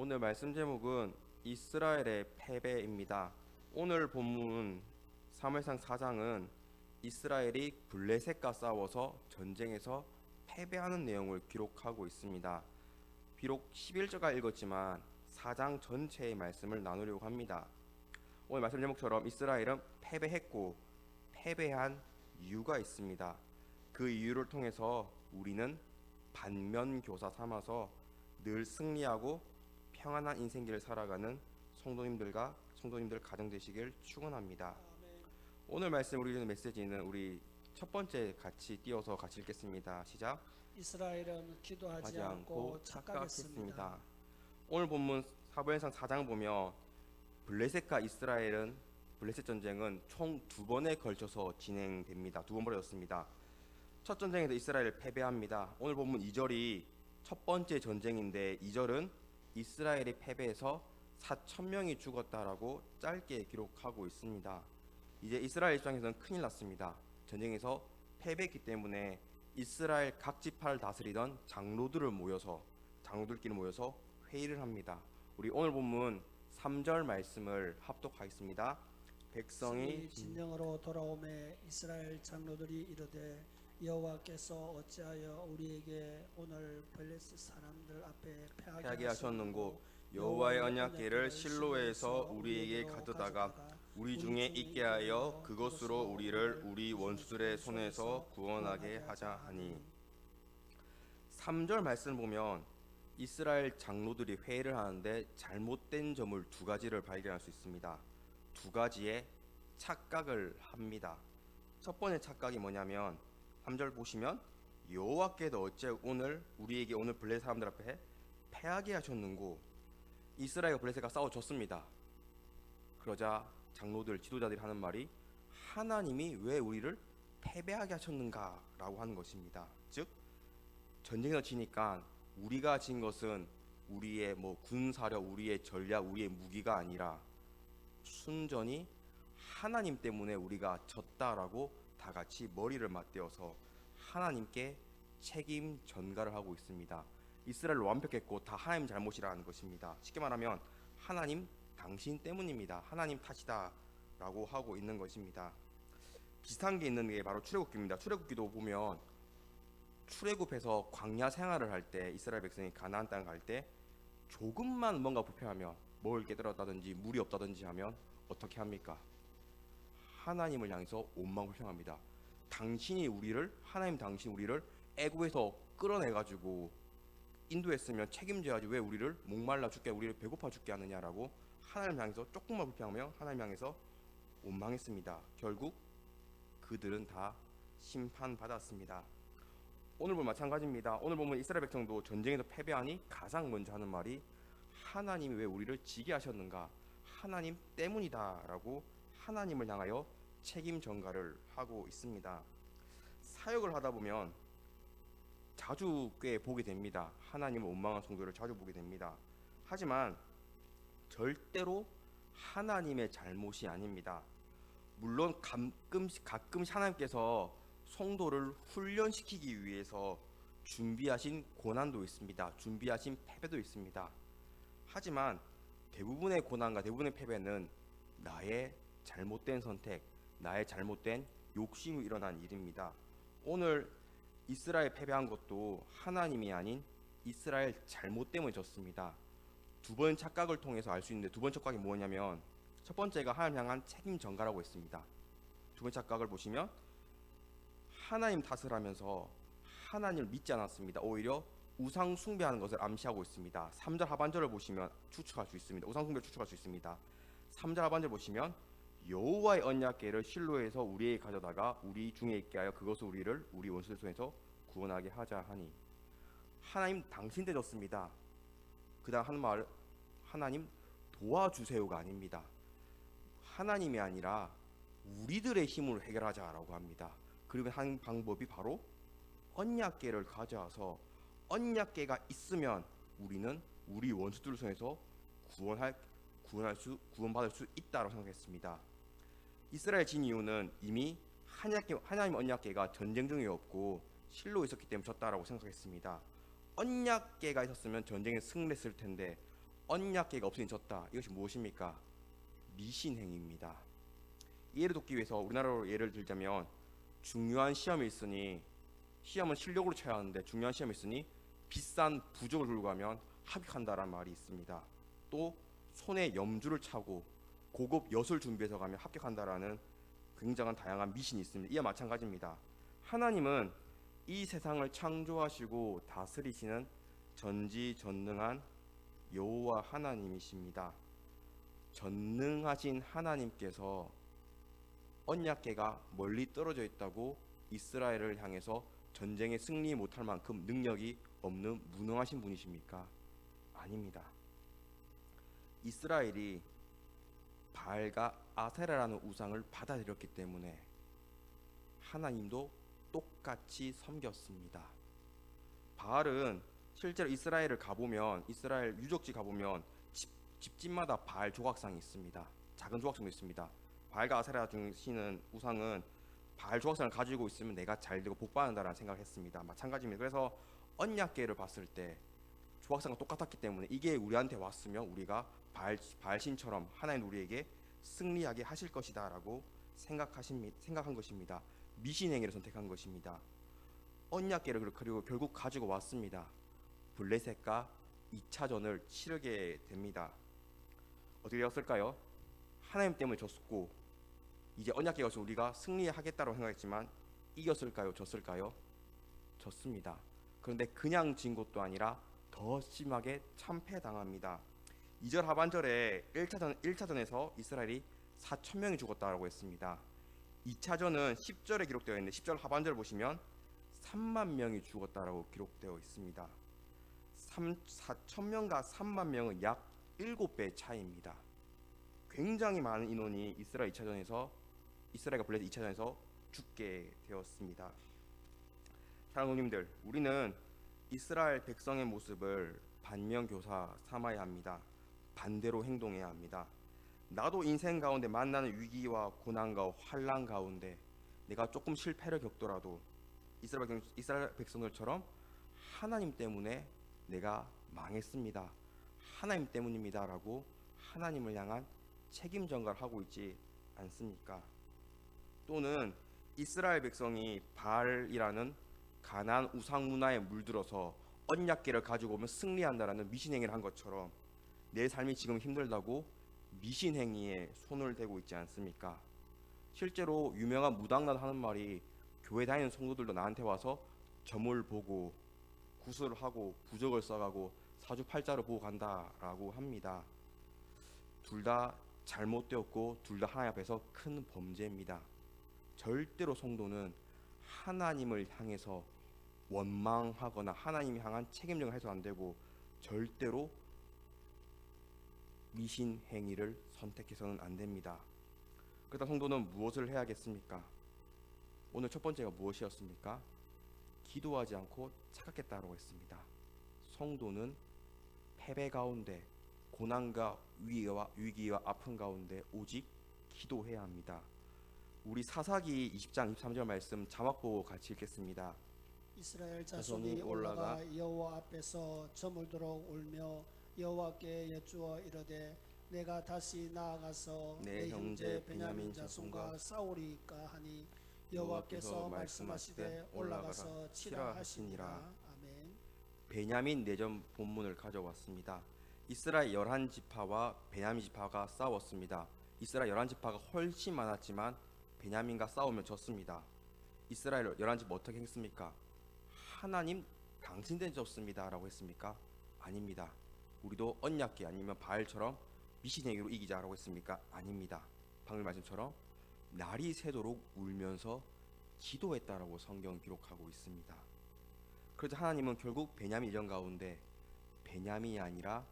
오늘 말씀 제목은 이스라엘의 패배입니다. 오늘 본문 사무엘상 4장은 이스라엘이 블레셋과 싸워서 전쟁에서 패배하는 내용을 기록하고 있습니다. 비록 11절가 읽었지만 4장 전체의 말씀을 나누려고 합니다. 오늘 말씀 제목처럼 이스라엘은 패배했고 패배한 이유가 있습니다. 그 이유를 통해서 우리는 반면교사 삼아서 늘 승리하고 평안한 인생길을 살아가는 성도님들 가정 되시길 축원합니다. 오늘 말씀 우리 메시지는 우리 첫 번째 같이 띄어서 같이 읽겠습니다. 시작. 이스라엘은 기도하지 하지 않고 않고 착각했습니다. 착각했습니다. 오늘 본문 사무엘상 4장 보면 블레셋과 블레셋 전쟁은 총 2번에 걸쳐서 진행됩니다. 2번 벌어졌습니다. 첫 전쟁에서 이스라엘을 패배합니다. 오늘 본문 2절이 첫 번째 전쟁인데 2절은 이스라엘이 패배해서 4,000명이 죽었다라고 짧게 기록하고 있습니다. 이제 이스라엘 입장에서는 큰일 났습니다. 전쟁에서 패배했기 때문에 이스라엘 각 지파를 다스리던 장로들끼리 모여서 회의를 합니다. 우리 오늘 본문 3절 말씀을 합독하겠습니다. 백성이 진영으로 돌아오매 이스라엘 장로들이 이르되 여호와께서 어찌하여 우리에게 오늘 블레셋 사람들 앞에 패하게 하셨는고 여호와의 언약궤를 실로에서 우리에게 가져다가 우리 중에 있게 하여 그것으로 우리를 우리 원수들의 손에서 구원하게 하자 하니. 3절 말씀 보면 이스라엘 장로들이 회의를 하는데 잘못된 점을 2가지를 발견할 수 있습니다. 2가지의 착각을 합니다. 첫 번째 착각이 뭐냐면 3절 보시면 여호와께도 어째 우리에게 오늘 블레셋 사람들 앞에 패하게 하셨는고. 이스라엘과 블레셋과 싸워졌습니다. 그러자 장로들 지도자들이 하는 말이 하나님이 왜 우리를 패배하게 하셨는가 라고 하는 것입니다. 즉 전쟁에서 지니까 우리가 진 것은 우리의 군사력, 우리의 전략, 우리의 무기가 아니라 순전히 하나님 때문에 우리가 졌다라고 다 같이 머리를 맞대어서 하나님께 책임 전가를 하고 있습니다. 이스라엘 완벽했고 다 하나님 잘못이라는 것입니다. 쉽게 말하면 하나님 당신 때문입니다. 하나님 탓이다 라고 하고 있는 것입니다. 비슷한 게 있는 게 바로 출애굽기입니다. 출애굽기도 보면 출애굽해서 광야 생활을 할 때 이스라엘 백성이 가나안 땅 갈 때 조금만 뭔가 불편하면 먹을 게 떨어졌다든지 물이 없다든지 하면 어떻게 합니까? 하나님을 향해서 원망불평합니다. 당신이 우리를 애굽에서 끌어내가지고 인도했으면 책임져야지 왜 우리를 목말라 죽게, 우리를 배고파 죽게 하느냐라고 하나님 향해서 조금만 불평하며 하나님 향해서 원망했습니다. 결국 그들은 다 심판받았습니다. 오늘 보면 마찬가지입니다. 오늘 보면 이스라엘 백성도 전쟁에서 패배하니 가장 먼저 하는 말이 하나님이 왜 우리를 지게 하셨는가, 하나님 때문이다 라고 하나님을 향하여 책임 전가를 하고 있습니다. 사역을 하다 보면 자주 꽤 보게 됩니다. 하나님을 원망한 성도를 자주 보게 됩니다. 하지만 절대로 하나님의 잘못이 아닙니다. 물론 가끔씩 하나님께서 성도를 훈련시키기 위해서 준비하신 고난도 있습니다. 준비하신 패배도 있습니다. 하지만 대부분의 고난과 대부분의 패배는 나의 잘못된 선택, 나의 잘못된 욕심으로 일어난 일입니다. 오늘 이스라엘 패배한 것도 하나님이 아닌 이스라엘 잘못 때문에 졌습니다. 2번 착각을 통해서 알 수 있는데 2번 착각이 뭐냐면 첫 번째가 하나님 향한 책임 전가라고 했습니다. 2번 착각을 보시면 하나님 탓을 하면서 하나님을 믿지 않았습니다. 오히려 우상 숭배하는 것을 암시하고 있습니다. 3절 하반절을 보시면 추측할 수 있습니다. 우상 숭배를 추측할 수 있습니다. 3절 하반절 보시면 여호와의 언약궤를 실로에서 우리에게 가져다가 우리 중에 있게 하여 그것을 우리를 우리 원수들 손에서 구원하게 하자 하니. 하나님 당신 때 졌습니다. 그 다음 하는 말 하나님 도와주세요가 아닙니다. 하나님이 아니라 우리들의 힘으로 해결하자라고 합니다. 그리고 한 방법이 바로 언약궤를 가져와서 언약궤가 있으면 우리는 우리 원수들 손에서 구원받을 수 있다고 생각했습니다. 이스라엘 진 이유는 이미 하나님 언약궤가 전쟁 중이었고 실로 있었기 때문에 졌다라고 생각했습니다. 언약궤가 있었으면 전쟁에 승리했을 텐데 언약궤가 없으니 졌다. 이것이 무엇입니까? 미신행입니다. 예를 돕기 위해서 우리나라로 예를 들자면 중요한 시험이 있으니 시험은 실력으로 쳐야 하는데 중요한 시험이 있으니 비싼 부적을 들고 가면 합격한다라는 말이 있습니다. 또 손에 염주를 차고 고급 엿을 준비해서 가면 합격한다라는 굉장한 다양한 미신이 있습니다. 이와 마찬가지입니다. 하나님은 이 세상을 창조하시고 다스리시는 전지전능한 여호와 하나님이십니다. 전능하신 하나님께서 언약궤가 멀리 떨어져 있다고 이스라엘을 향해서 전쟁에 승리 못할 만큼 능력이 없는 무능하신 분이십니까? 아닙니다. 이스라엘이 바알과 아세라라는 우상을 받아들였기 때문에 하나님도 똑같이 섬겼습니다. 바알은 실제로 이스라엘을 가보면 이스라엘 유적지 가보면 집집마다 바알 조각상이 있습니다. 작은 조각상도 있습니다. 바알과 아세라 중시는 우상은 바알 조각상을 가지고 있으면 내가 잘 되고 복 받는다라는 생각을 했습니다. 마찬가지입니다. 그래서 언약궤를 봤을 때 조각상과 똑같았기 때문에 이게 우리한테 왔으면 우리가 바알신처럼 하나님 우리에게 승리하게 하실 것이다라고 생각한 것입니다. 미신행위를 선택한 것입니다. 언약궤를 그리고 결국 가지고 왔습니다. 블레셋과 2차전을 치르게 됩니다. 어떻게 되었을까요? 하나님 때문에 졌고 이제 언약궤가 와서 우리가 승리하겠다고 생각했지만 이겼을까요? 졌을까요? 졌습니다. 그런데 그냥 진 것도 아니라 더 심하게 참패당합니다. 2절 하반절에 1차전에서 이스라엘이 4,000명이 죽었다고 했습니다. 2차전은 10절에 기록되어 있는데 10절 하반절 보시면 3만 명이 죽었다라고 기록되어 있습니다. 4,000명과 3만 명은 약 7배 차이입니다. 굉장히 많은 인원이 이스라엘과 블레셋 2차전에서 죽게 되었습니다. 사랑하는 누님들, 우리는 이스라엘 백성의 모습을 반면교사 삼아야 합니다. 반대로 행동해야 합니다. 나도 인생 가운데 만나는 위기와 고난과 환난 가운데 내가 조금 실패를 겪더라도 이스라엘 백성들처럼 하나님 때문에 내가 망했습니다. 하나님 때문입니다 라고 하나님을 향한 책임 전가를 하고 있지 않습니까? 또는 이스라엘 백성이 바알이라는 가나안 우상 문화에 물들어서 언약궤를 가지고 오면 승리한다라는 미신행위를 한 것처럼 내 삶이 지금 힘들다고 미신행위에 손을 대고 있지 않습니까? 실제로 유명한 무당나도 하는 말이 교회 다니는 성도들도 나한테 와서 점을 보고 구슬을 하고 부적을 써가고 사주팔자를 보고 간다라고 합니다. 둘 다 잘못되었고 둘 다 하나님 앞에서 큰 범죄입니다. 절대로 성도는 하나님을 향해서 원망하거나 하나님이 향한 책임정을 해서 안 되고 절대로 미신 행위를 선택해서는 안 됩니다. 그렇다 성도는 무엇을 해야겠습니까? 오늘 첫 번째가 무엇이었습니까? 기도하지 않고 착각했다고 했습니다. 성도는 패배 가운데 고난과 위기와 아픔 가운데 오직 기도해야 합니다. 우리 사사기 20장 23절 말씀 자막 보고 같이 읽겠습니다. 이스라엘 자손이 올라가 여호와 앞에서 저물도록 울며 여호와께 여쭈어 이르되 내가 다시 나아가서 내 형제 베냐민 자손과 싸우리까 하니 여호와께서 말씀하시되 올라가서 치라 하시니라. 아멘. 베냐민 내전 본문을 가져왔습니다. 이스라엘 11지파와 베냐민 지파가 싸웠습니다. 이스라엘 11지파가 훨씬 많았지만 베냐민과 싸우면 졌습니다. 이스라엘 11지파 어떻게 했습니까? 하나님 당신 때문에 졌습니다 라고 했습니까? 아닙니다. 우리도 언약궤 아니면 바알처럼 미신행위로 이기자라고 했습니까? 아닙니다. 방금 말씀처럼 날이 새도록 울면서 기도했다라고 성경 기록하고 있습니다. 그래서 하나님은 결국 베냐민 이전 가운데 베냐민이 아니라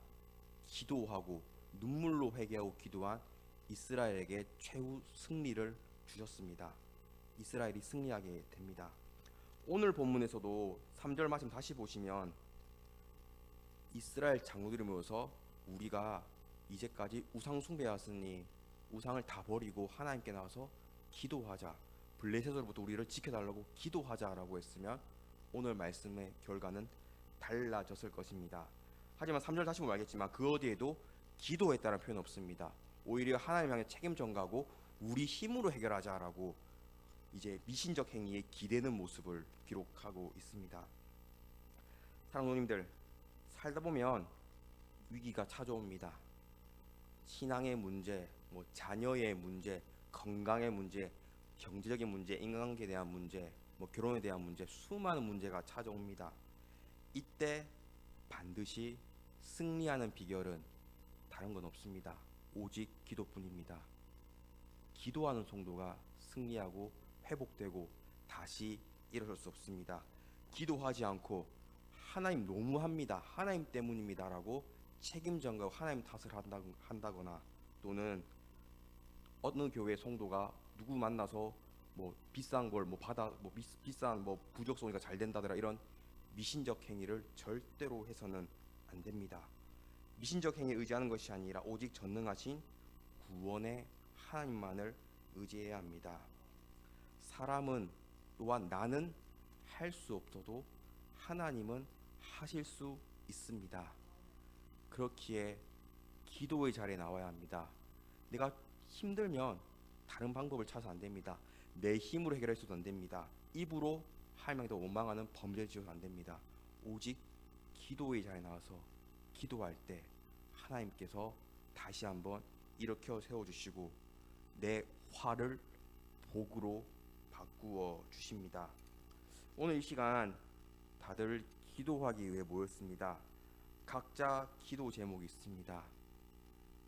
기도하고 눈물로 회개하고 기도한 이스라엘에게 최후 승리를 주셨습니다. 이스라엘이 승리하게 됩니다. 오늘 본문에서도 3절 말씀 다시 보시면 이스라엘 장로들이 모여서 우리가 이제까지 우상 숭배하였으니 우상을 다 버리고 하나님께 나와서 기도하자, 블레셋으로부터 우리를 지켜달라고 기도하자라고 했으면 오늘 말씀의 결과는 달라졌을 것입니다. 하지만 3절 다시 보면 알겠지만 그 어디에도 기도했다는 표현 없습니다. 오히려 하나님 향해 책임 전가하고 우리 힘으로 해결하자라고 이제 미신적 행위에 기대는 모습을 기록하고 있습니다. 사랑하는 누님들, 살다 보면 위기가 찾아옵니다. 신앙의 문제, 자녀의 문제, 건강의 문제, 경제적인 문제, 인간관계에 대한 문제, 결혼에 대한 문제, 수많은 문제가 찾아옵니다. 이때 반드시 승리하는 비결은 다른 건 없습니다. 오직 기도뿐입니다. 기도하는 성도가 승리하고 회복되고 다시 일어설 수 없습니다. 기도하지 않고 하나님 너무합니다, 하나님 때문입니다 라고 책임 전가하고 하나님 탓을 한다거나 또는 어느 교회 성도가 누구 만나서 비싼 걸 비싼 부적 쏘니까 잘 된다더라 이런 미신적 행위를 절대로 해서는 안 됩니다. 미신적 행위에 의지하는 것이 아니라 오직 전능하신 구원의 하나님만을 의지해야 합니다. 사람은 또한 나는 할 수 없어도 하나님은 하실 수 있습니다. 그렇기에 기도의 자리에 나와야 합니다. 내가 힘들면 다른 방법을 찾아서 안 됩니다. 내 힘으로 해결해서도 안 됩니다. 입으로 하나님께 원망하는 범죄를 지어서 안 됩니다. 오직 기도의 자리에 나와서 기도할 때 하나님께서 다시 한번 일으켜 세워주시고 내 화를 복으로 바꾸어 주십니다. 오늘 이 시간 다들 기도하기 위해 모였습니다. 각자 기도 제목이 있습니다.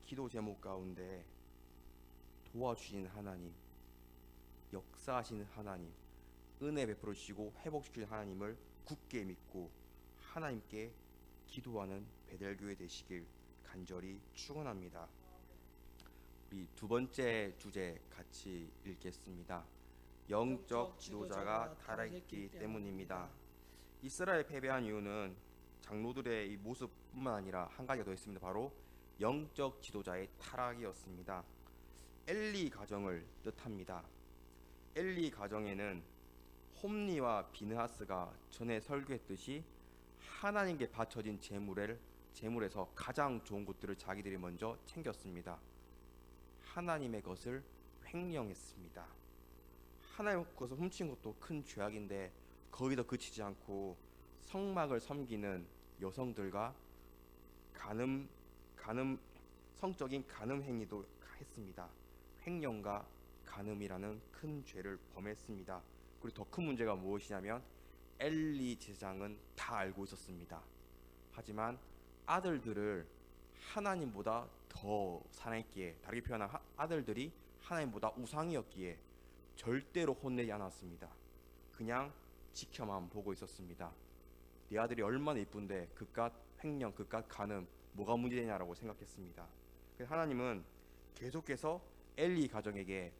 기도 제목 가운데 도와주신 하나님, 역사하시는 하나님, 은혜 베풀어 주시고 회복시키는 하나님을 굳게 믿고 하나님께 기도하는 베델교회 되시길 간절히 축원합니다. 우리 두 번째 주제 같이 읽겠습니다. 영적 지도자가 타락했기 때문입니다. 이스라엘 패배한 이유는 장로들의 이 모습뿐만 아니라 한 가지가 더 있습니다. 바로 영적 지도자의 타락이었습니다. 엘리 가정을 뜻합니다. 엘리 가정에는 홈리와 비느하스가 전에 설교했듯이 하나님께 바쳐진 제물에서 가장 좋은 것들을 자기들이 먼저 챙겼습니다. 하나님의 것을 횡령했습니다. 하나님의 것을 훔친 것도 큰 죄악인데 거기서 그치지 않고 성막을 섬기는 여성들과 성적인 간음 행위도 했습니다. 횡령과 간음이라는 큰 죄를 범했습니다. 그리고 더 큰 문제가 무엇이냐면 엘리 제사장은 다 알고 있었습니다. 하지만 아들들을 하나님보다 더 사랑했기에, 다르게 표현하면 아들들이 하나님보다 우상이었기에 절대로 혼내지 않았습니다. 그냥 지켜만 보고 있었습니다. 네 아들이 얼마나 이쁜데 그깟 횡령, 그깟 간음 뭐가 문제되냐라고 생각했습니다. 그래서 하나님은 계속해서 엘리 가정에게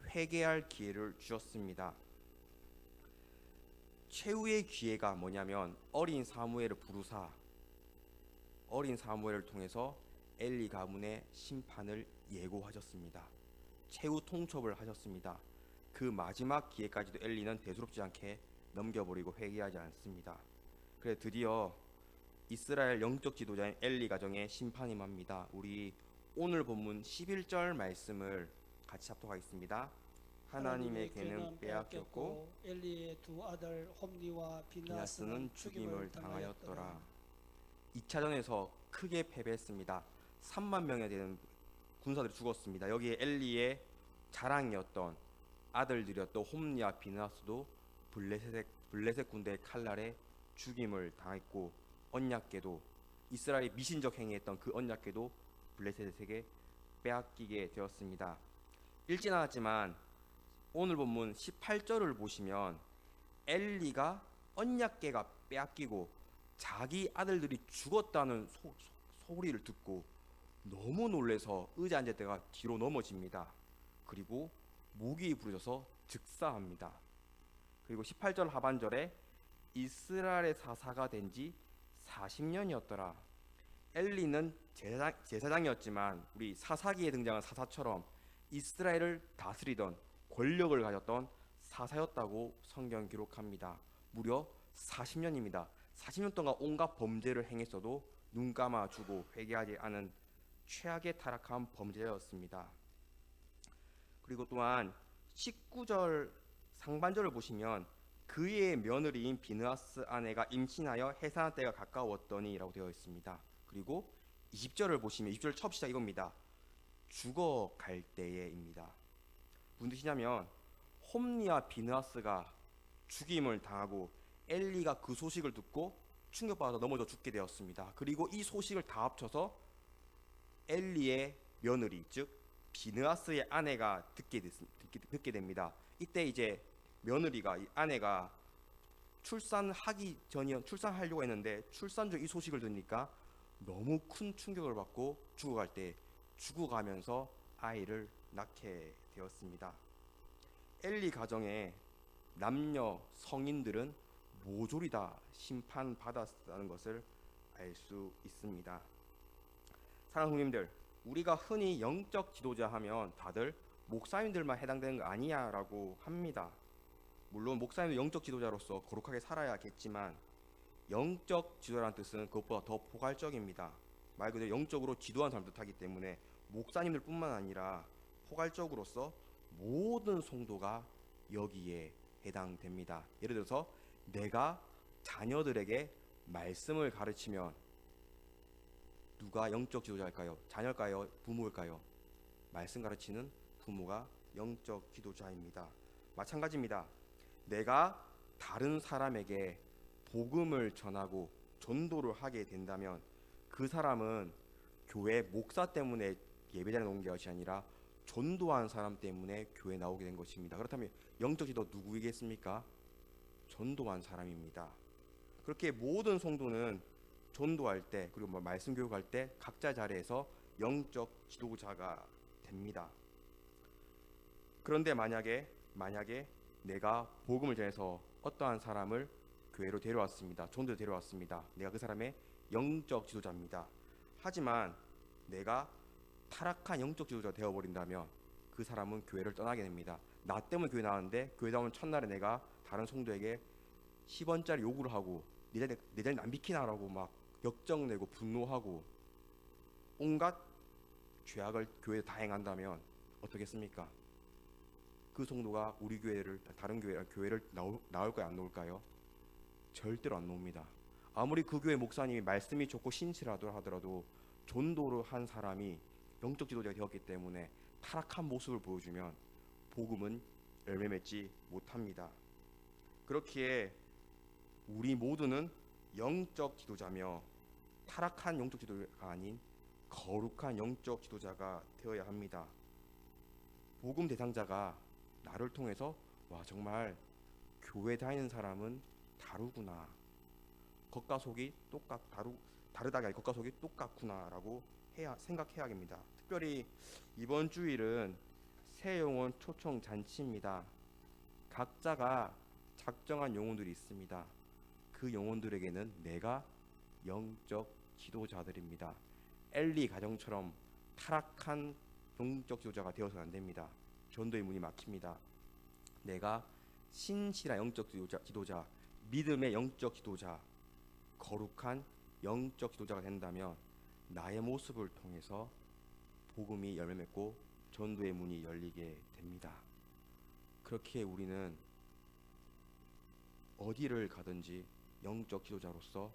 회개할 기회를 주셨습니다. 최후의 기회가 뭐냐면 어린 사무엘을 부르사 어린 사무엘을 통해서 엘리 가문의 심판을 예고하셨습니다. 최후 통첩을 하셨습니다. 그 마지막 기회까지도 엘리는 대수롭지 않게 넘겨버리고 회개하지 않습니다. 그래서 드디어 이스라엘 영적 지도자인 엘리 가정에 심판이 임합니다. 우리 오늘 본문 11절 말씀을 같이 합독하겠습니다. 하나님의 괴는 빼앗겼고 엘리의 두 아들 홈리와 비느하스는 죽임을 당하였더라. 2차전에서 크게 패배했습니다. 3만 명에 되는 군사들이 죽었습니다. 여기에 엘리의 자랑이었던 아들들이었던 홈리와 비느하스도 블레셋 군대의 칼날에 죽임을 당했고, 언약궤도, 이스라엘이 미신적 행위했던 그 언약궤도 블레셋에게 빼앗기게 되었습니다. 읽진 않았지만 오늘 본문 18절을 보시면 엘리가 언약궤가 빼앗기고 자기 아들들이 죽었다는 소리를 듣고 너무 놀라서 의자 앉을 때가 뒤로 넘어집니다. 그리고 목이 부러져서 즉사합니다. 그리고 18절 하반절에 이스라엘의 사사가 된 지 40년이었더라. 엘리는 제사장이었지만 우리 사사기에 등장한 사사처럼 이스라엘을 다스리던 권력을 가졌던 사사였다고 성경 기록합니다. 무려 40년입니다. 40년 동안 온갖 범죄를 행했어도 눈 감아주고 회개하지 않은 최악의 타락한 범죄였습니다. 그리고 또한 19절 상반절을 보시면 그의 며느리인 비느하스 아내가 임신하여 해산할 때가 가까웠더니라고 되어 있습니다. 그리고 20절을 보시면 20절 첫 시작 이겁니다. 죽어갈 때에입니다. 무슨 뜻이냐면 홈리와 비느하스가 죽임을 당하고 엘리가 그 소식을 듣고 충격받아서 넘어져 죽게 되었습니다. 그리고 이 소식을 다 합쳐서 엘리의 며느리 즉 비느하스의 아내가 듣게 됩니다. 이때 이제 며느리가 이 아내가 출산하려고 했는데 출산 중 이 소식을 듣니까 너무 큰 충격을 받고 죽어가면서 아이를 낳게 되었습니다. 엘리 가정의 남녀 성인들은 모조리 다 심판받았다는 것을 알 수 있습니다. 사랑하는 성도님들, 우리가 흔히 영적 지도자 하면 다들 목사님들만 해당되는 거 아니야 라고 합니다. 물론 목사님도 영적 지도자로서 거룩하게 살아야겠지만 영적 지도자라는 뜻은 그것보다 더 포괄적입니다. 말 그대로 영적으로 지도하는 사람 뜻하기 때문에 목사님들 뿐만 아니라 포괄적으로서 모든 성도가 여기에 해당됩니다. 예를 들어서 내가 자녀들에게 말씀을 가르치면 누가 영적 지도자일까요? 자녀일까요? 부모일까요? 말씀 가르치는 부모가 영적 지도자입니다. 마찬가지입니다. 내가 다른 사람에게 복음을 전하고 전도를 하게 된다면 그 사람은 교회 목사 때문에 예배자리에 나온 것이 아니라 전도한 사람 때문에 교회에 나오게 된 것입니다. 그렇다면 영적 지도 누구이겠습니까? 전도한 사람입니다. 그렇게 모든 성도는 전도할 때 그리고 말씀 교육할 때 각자 자리에서 영적 지도자가 됩니다. 그런데 만약에 내가 복음을 전해서 어떠한 사람을 교회로 데려왔습니다. 전도로 데려왔습니다. 내가 그 사람의 영적 지도자입니다. 하지만 내가 타락한 영적 지도자가 되어버린다면 그 사람은 교회를 떠나게 됩니다. 나 때문에 교회 나왔는데 교회 나오는 첫날에 내가 다른 성도에게 10원짜리 요구를 하고 내 자리 안 비키나라고 막 역정내고 분노하고 온갖 죄악을 교회에 다 행한다면 어떻겠습니까? 그 성도가 우리 교회를 다른 교회를 나올까요? 안 나올까요? 절대로 안 나옵니다. 아무리 그 교회 목사님이 말씀이 좋고 신실하더라 하더라도 전도를 한 사람이 영적 지도자가 되었기 때문에 타락한 모습을 보여주면 복음은 열매 맺지 못합니다. 그렇기에 우리 모두는 영적 지도자며 타락한 영적 지도자가 아닌 거룩한 영적 지도자가 되어야 합니다. 복음 대상자가 나를 통해서 와 정말 교회 다니는 사람은 다르구나. 겉과 속이 다르다가 아니라 겉과 속이 똑같구나라고 생각해야 합니다. 특별히 이번 주일은 새 영혼 초청 잔치입니다. 각자가 작정한 영혼들이 있습니다. 그 영혼들에게는 내가 영적 지도자들입니다. 엘리 가정처럼 타락한 영적 지도자가 되어서는 안 됩니다. 전도의 문이 막힙니다. 내가 신실한 영적 지도자, 믿음의 영적 지도자, 거룩한 영적 지도자가 된다면 나의 모습을 통해서 복음이 열매 맺고 전도의 문이 열리게 됩니다. 그렇게 우리는 어디를 가든지 영적 지도자로서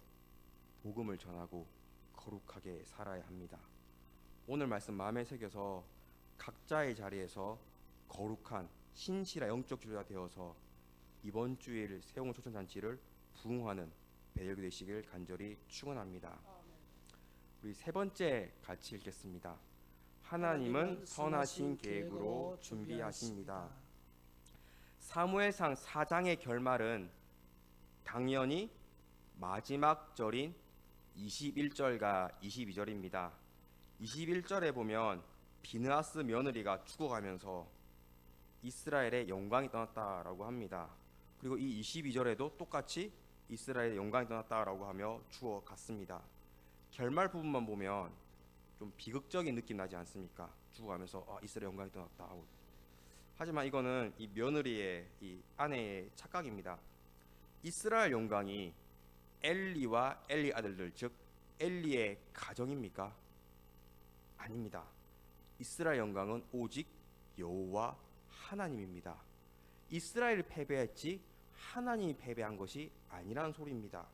복음을 전하고 거룩하게 살아야 합니다. 오늘 말씀 마음에 새겨서 각자의 자리에서 거룩한 신실한 영적 지도자 되어서 이번 주일 새용을 초청잔치를 부흥하는 배열교 되시길 간절히 축원합니다. 우리 세 번째 같이 읽겠습니다. 하나님은 선하신 계획으로 준비하십니다. 사무엘상 4장의 결말은 당연히 마지막 절인 21절과 22절입니다. 21절에 보면 비느하스 며느리가 죽어가면서 이스라엘의 영광이 떠났다라고 합니다. 그리고 이 22절에도 똑같이 이스라엘의 영광이 떠났다라고 하며 죽어갔습니다. 결말 부분만 보면 좀 비극적인 느낌 나지 않습니까? 죽어가면서 이스라엘 영광이 떠났다 하고. 하지만 이거는 이 며느리의 이 아내의 착각입니다. 이스라엘 영광이 엘리와 엘리 아들들 즉 엘리의 가정입니까? 아닙니다. 이스라엘 영광은 오직 여호와 하나님입니다. 이스라엘이 패배했지 하나님이 패배한 것이 아니라는 소리입니다.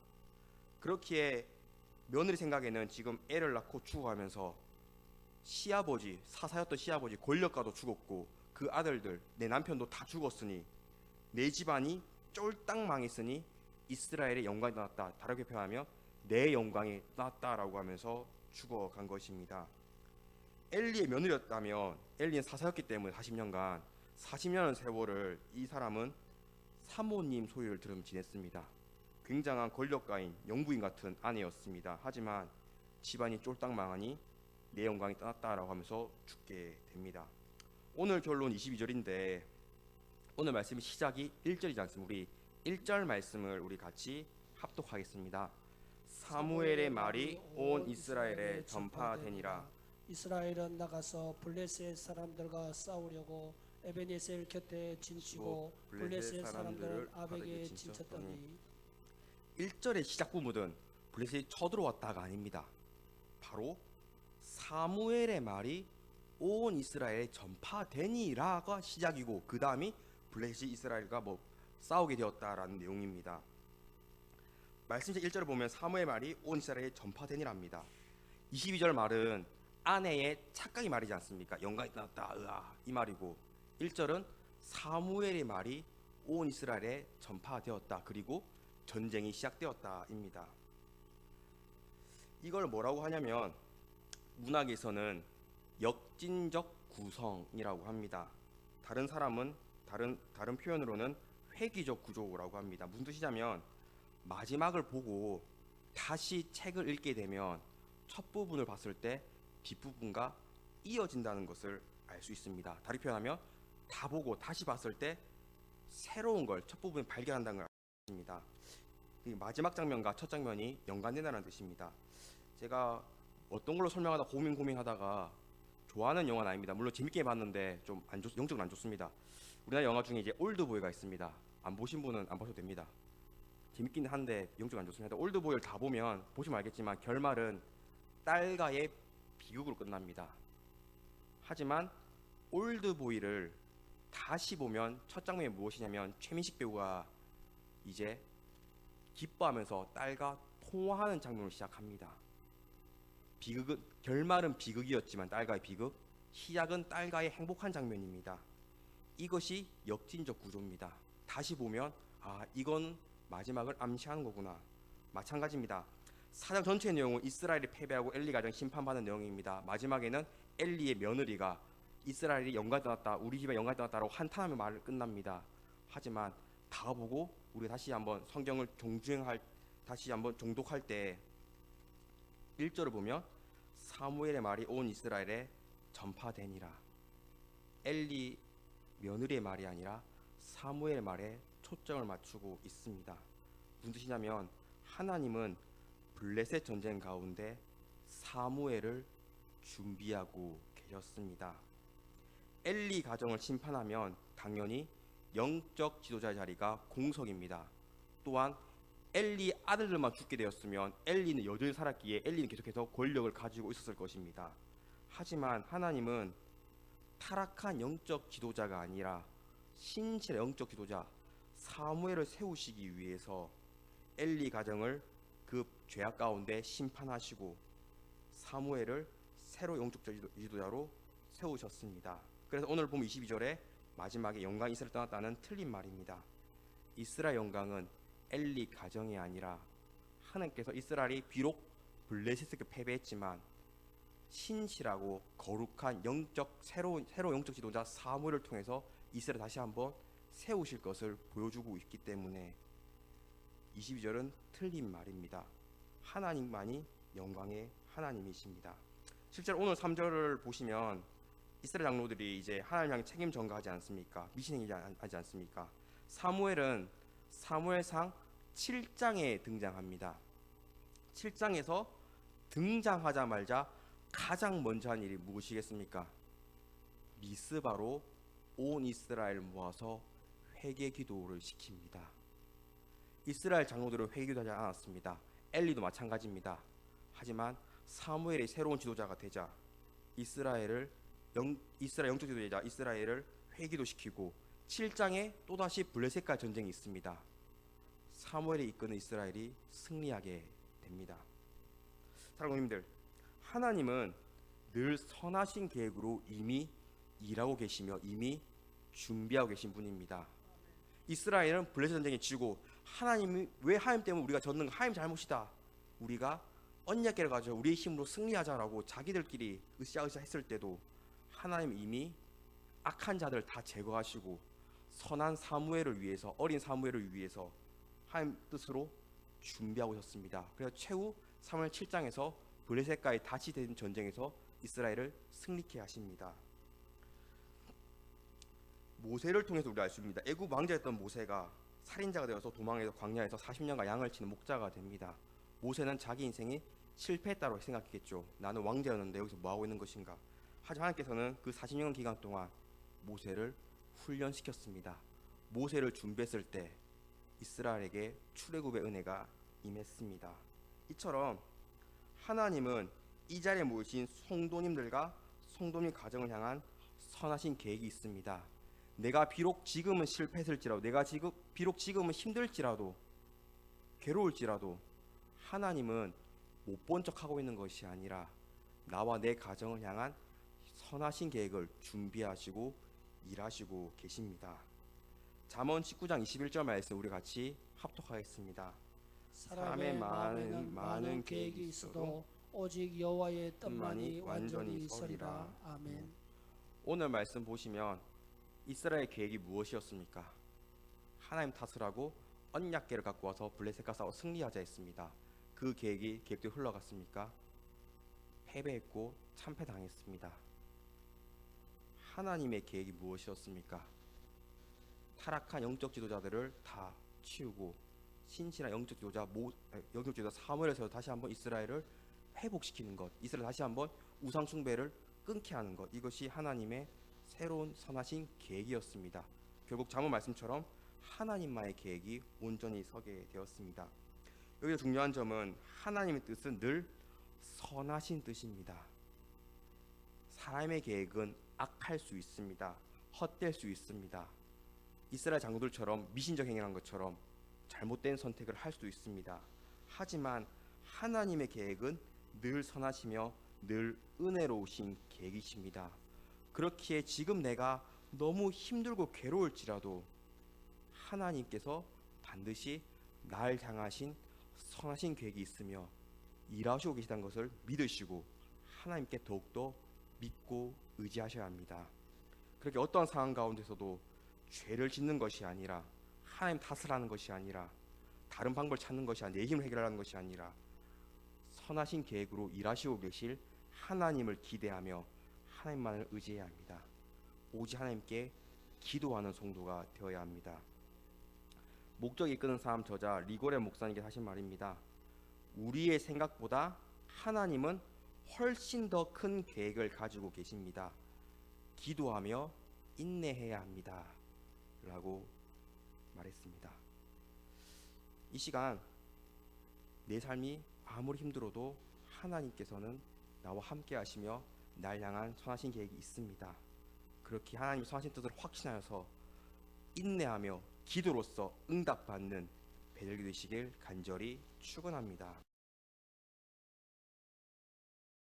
그렇기에 며느리 생각에는 지금 애를 낳고 죽어가면서 시아버지, 사사였던 시아버지 권력가도 죽었고 그 아들들, 내 남편도 다 죽었으니 내 집안이 쫄딱 망했으니 이스라엘의 영광이 떠났다. 다르게 표현하면 내 영광이 떠났다라고 하면서 죽어간 것입니다. 엘리의 며느리였다면, 엘리는 사사였기 때문에 40년의 세월을 이 사람은 사모님 소유를 들으며 지냈습니다. 굉장한 권력가인 영부인 같은 아내였습니다. 하지만 집안이 쫄딱 망하니 내 영광이 떠났다라고 하면서 죽게 됩니다. 오늘 결론 22절인데 오늘 말씀의 시작이 1절이지 않습니까? 우리 1절 말씀을 우리 같이 합독하겠습니다. 사무엘의 말이 온 이스라엘에 전파되니라. 이스라엘은 나가서 블레셋 사람들과 싸우려고 에베네셀 곁에 진치고 블레셋 사람들을 아벡에 진쳤더니. 1절의 시작 부분은 블레셋이 쳐들어왔다가 아닙니다. 바로 사무엘의 말이 온 이스라엘에 전파되니라가 시작이고 그 다음이 블레셋이 이스라엘과 싸우게 되었다라는 내용입니다. 말씀 1절을 보면 사무엘의 말이 온 이스라엘에 전파되니랍니다. 22절 말은 아내의 착각이 말이지 않습니까? 영광이 떠났다 이 말이고 1절은 사무엘의 말이 온 이스라엘에 전파되었다. 그리고 전쟁이 시작되었다입니다. 이걸 뭐라고 하냐면 문학에서는 역진적 구성이라고 합니다. 다른 사람은 다른 표현으로는 회귀적 구조라고 합니다. 무슨 뜻이냐면 마지막을 보고 다시 책을 읽게 되면 첫 부분을 봤을 때 뒷부분과 이어진다는 것을 알 수 있습니다. 다르게 표현하면 다 보고 다시 봤을 때 새로운 걸 첫 부분에 발견한다는 걸 알 수 있습니다. 마지막 장면과 첫 장면이 연관된다는 뜻입니다. 제가 어떤 걸로 설명하다 고민하다가 좋아하는 영화는 아닙니다. 물론 재밌게 봤는데 좀 영적으로 안 좋습니다. 우리나라 영화 중에 이제 올드보이가 있습니다. 안 보신 분은 안 보셔도 됩니다. 재밌긴 한데 영적으로 안 좋습니다. 올드보이를 다 보면 보시면 알겠지만 결말은 딸과의 비극으로 끝납니다. 하지만 올드보이를 다시 보면 첫 장면이 무엇이냐면 최민식 배우가 이제 기뻐하면서 딸과 통화하는 장면을 시작합니다. 결말은 비극이었지만 딸과의 비극, 시작은 딸과의 행복한 장면입니다. 이것이 역진적 구조입니다. 다시 보면 이건 마지막을 암시하는 거구나. 마찬가지입니다. 사장 전체의 내용은 이스라엘이 패배하고 엘리 가정 심판받는 내용입니다. 마지막에는 엘리의 며느리가 이스라엘이 영광이 떠났다, 우리 집에 영광이 떠났다라고 한탄하며 말을 끝납니다. 하지만 다 보고 우리가 다시 한번 성경을 다시 한번 정독할 때 1절을 보면 사무엘의 말이 온 이스라엘에 전파되니라. 엘리 며느리의 말이 아니라 사무엘의 말에 초점을 맞추고 있습니다. 무슨 뜻이냐면 하나님은 블레셋 전쟁 가운데 사무엘을 준비하고 계셨습니다. 엘리 가정을 심판하면 당연히 영적 지도자의 자리가 공석입니다. 또한 엘리 아들들만 죽게 되었으면 엘리는 여전히 살았기에 엘리는 계속해서 권력을 가지고 있었을 것입니다. 하지만 하나님은 타락한 영적 지도자가 아니라 신실한 영적 지도자 사무엘을 세우시기 위해서 엘리 가정을 그 죄악 가운데 심판하시고 사무엘을 새로 영적 지도자로 세우셨습니다. 그래서 오늘 보면 22절에 마지막에 영광이 이스라엘 떠났다는 틀린 말입니다. 이스라엘 영광은 엘리 가정이 아니라 하나님께서 이스라엘이 비록 블레셋에게 패배했지만 신실하고 거룩한 새로운 영적 지도자 사무엘을 통해서 이스라엘 다시 한번 세우실 것을 보여주고 있기 때문에 22절은 틀린 말입니다. 하나님만이 영광의 하나님이십니다. 실제로 오늘 3절을 보시면 이스라엘 장로들이 이제 하나님 향해 책임 전가하지 않습니까? 미신행하지 않습니까? 사무엘은 사무엘상 7장에 등장합니다. 7장에서 등장하자마자 가장 먼저 한 일이 무엇이겠습니까? 미스바로 온 이스라엘 모아서 회개 기도를 시킵니다. 이스라엘 장로들은 회개 기도하지 않았습니다. 엘리도 마찬가지입니다. 하지만 사무엘이 새로운 지도자가 되자 이스라엘 영적 지도자 이스라엘을 회귀도 시키고 7장에 또다시 블레셋과 전쟁이 있습니다. 사무엘이 이끄는 이스라엘이 승리하게 됩니다. 사랑하는 하나님은 늘 선하신 계획으로 이미 일하고 계시며 이미 준비하고 계신 분입니다. 이스라엘은 블레셋 전쟁에 지고 하나님이 왜 하나님 때문에 우리가 졌는 거 하나님 잘못이다. 우리가 언약궤를 가지고 우리의 힘으로 승리하자라고 자기들끼리 으쌰으쌰 했을 때도 하나님 이미 악한 자들을 다 제거하시고 선한 사무엘을 위해서 어린 사무엘을 위해서 하나님 뜻으로 준비하고 있었습니다. 그래서 최후 사무엘 7장에서 블레셋과의 다시 된 전쟁에서 이스라엘을 승리케 하십니다. 모세를 통해서 우리가 알 수 있습니다. 애굽 왕자였던 모세가 살인자가 되어서 도망해서 광야에서 40년간 양을 치는 목자가 됩니다. 모세는 자기 인생이 실패했다고 생각했겠죠. 나는 왕자였는데 여기서 뭐하고 있는 것인가. 하지만 하나님께서는 그 40년 기간 동안 모세를 훈련시켰습니다. 모세를 준비했을 때 이스라엘에게 출애굽의 은혜가 임했습니다. 이처럼 하나님은 이 자리에 모이신 성도님들과 성도님 가정을 향한 선하신 계획이 있습니다. 내가 비록 지금은 실패했을지라도 내가 비록 지금은 힘들지라도 괴로울지라도 하나님은 못 본 척하고 있는 것이 아니라 나와 내 가정을 향한 선하신 계획을 준비하시고 일하시고 계십니다. 잠언 19장 21절 말씀 우리 같이 합독하겠습니다. 사람의 마음에는 많은 계획이 있어도 오직 여호와의 뜻만이 완전히 서리라. 아멘. 오늘 말씀 보시면 이스라엘 계획이 무엇이었습니까? 하나님 탓을 하고 언약궤를 갖고 와서 블레셋과 싸워 승리하자 했습니다. 그 계획대로 흘러갔습니까? 패배했고 참패당했습니다. 하나님의 계획이 무엇이었습니까? 타락한 영적 지도자들을 다 치우고 신실한 영적 지도자 사무엘에서 다시 한번 이스라엘을 회복시키는 것, 이스라엘 다시 한번 우상 숭배를 끊게 하는 것, 이것이 하나님의 새로운 선하신 계획이었습니다. 결국 잠언 말씀처럼 하나님만의 계획이 온전히 서게 되었습니다. 여기서 중요한 점은 하나님의 뜻은 늘 선하신 뜻입니다. 사람의 계획은 악할 수 있습니다. 헛될 수 있습니다. 이스라엘 장로들처럼 미신적 행위한 것처럼 잘못된 선택을 할 수도 있습니다. 하지만 하나님의 계획은 늘 선하시며 늘 은혜로우신 계획이십니다. 그렇기에 지금 내가 너무 힘들고 괴로울지라도 하나님께서 반드시 날 향하신 선하신 계획이 있으며 일하시고 계시다는 것을 믿으시고 하나님께 더욱더 믿고 의지하셔야 합니다. 그렇게 어떠한 상황 가운데서도 죄를 짓는 것이 아니라 하나님 탓을 하는 것이 아니라 다른 방법을 찾는 것이 아니라 내 힘을 해결하는 것이 아니라 선하신 계획으로 일하시고 계실 하나님을 기대하며 하나님만을 의지해야 합니다. 오직 하나님께 기도하는 성도가 되어야 합니다. 목적이 이끄는 삶 저자 리고레 목사님께서 하신 말입니다. 우리의 생각보다 하나님은 훨씬 더 큰 계획을 가지고 계십니다. 기도하며 인내해야 합니다. 라고 말했습니다. 이 시간 내 삶이 아무리 힘들어도 하나님께서는 나와 함께 하시며 날 향한 선하신 계획이 있습니다. 그렇게 하나님의 선하신 뜻을 확신하여서 인내하며 기도로서 응답받는 배들기 되시길 간절히 축원합니다.